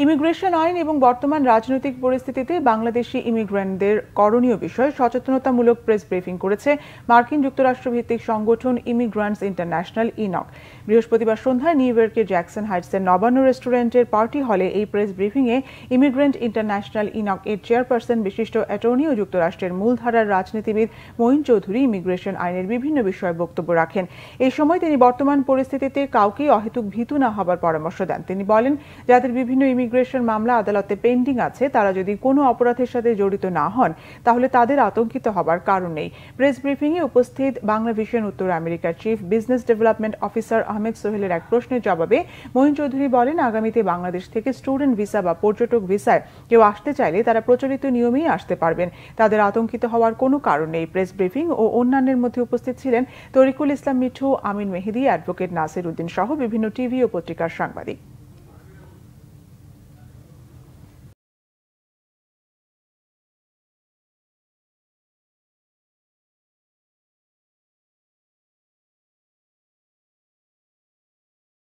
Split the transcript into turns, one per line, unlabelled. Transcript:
Immigration আইন এবং বর্তমান রাজনৈতিক পরিস্থিতিতে বাংলাদেশি ইমিগ্রেন্টদের করণীয় বিষয়ে সচেতনতামূলক প্রেস ব্রিফিং করেছে মার্কিন যুক্তরাষ্ট্র ভিত্তিক সংগঠন ইমিগ্রান্টস ইন্টারন্যাশনাল ইনক। বৃহস্পতিবার সন্ধ্যায় নিউ ইয়র্কের জ্যাকসন হাইটসের নবান্ন রেস্টুরেন্টের পার্টি হলে এই প্রেস ব্রিফিংয়ে ইমিগ্রেন্ট ইন্টারন্যাশনাল ইনক এর চেয়ারপারসন বিশিষ্ট অ্যাটর্নি ও যুক্তরাষ্ট্রের মূলধারার রাজনীতিবিদ মঈন চৌধুরী ইমিগ্রেশন আইনের বিভিন্ন বিষয়ে বক্তব্য রাখেন। এই সময় তিনি বর্তমান পরিস্থিতিতে কাউকেই অহেতুক ভীতু না হবার পরামর্শ দেন। তিনি বলেন, যাদের বিভিন্ন ইমিগ্রেশন মামলা আদালতে পেন্ডিং আছে তারা যদি কোনো অপরাধের সাথে জড়িত না হন তাহলে তাদের আতঙ্কিত হবার কারণ নেই। প্রেস ব্রিফিংয়ে উপস্থিত বাংলা ভিশন উত্তর আমেরিকার chief business development officer Ahmed সোহেলের এক প্রশ্নের জবাবে মঈন চৌধুরী বলেন, আগামীতে বাংলাদেশ থেকে স্টুডেন্ট ভিসা বা পর্যটক ভিসায় কেউ আসতে চাইলে তারা প্রচলিত নিয়মেই আসতে পারবেন, তাদের আতঙ্কিত হওয়ার কোনো কারণ নেই। প্রেস ব্রিফিং ও অন্যান্যের মধ্যে উপস্থিত ছিলেন তরিকুল ইসলাম মিঠু, আমিন মেহেদি, অ্যাডভোকেট নাসির উদ্দিন সহ বিভিন্ন টিভি ও পত্রিকার সাংবাদিক।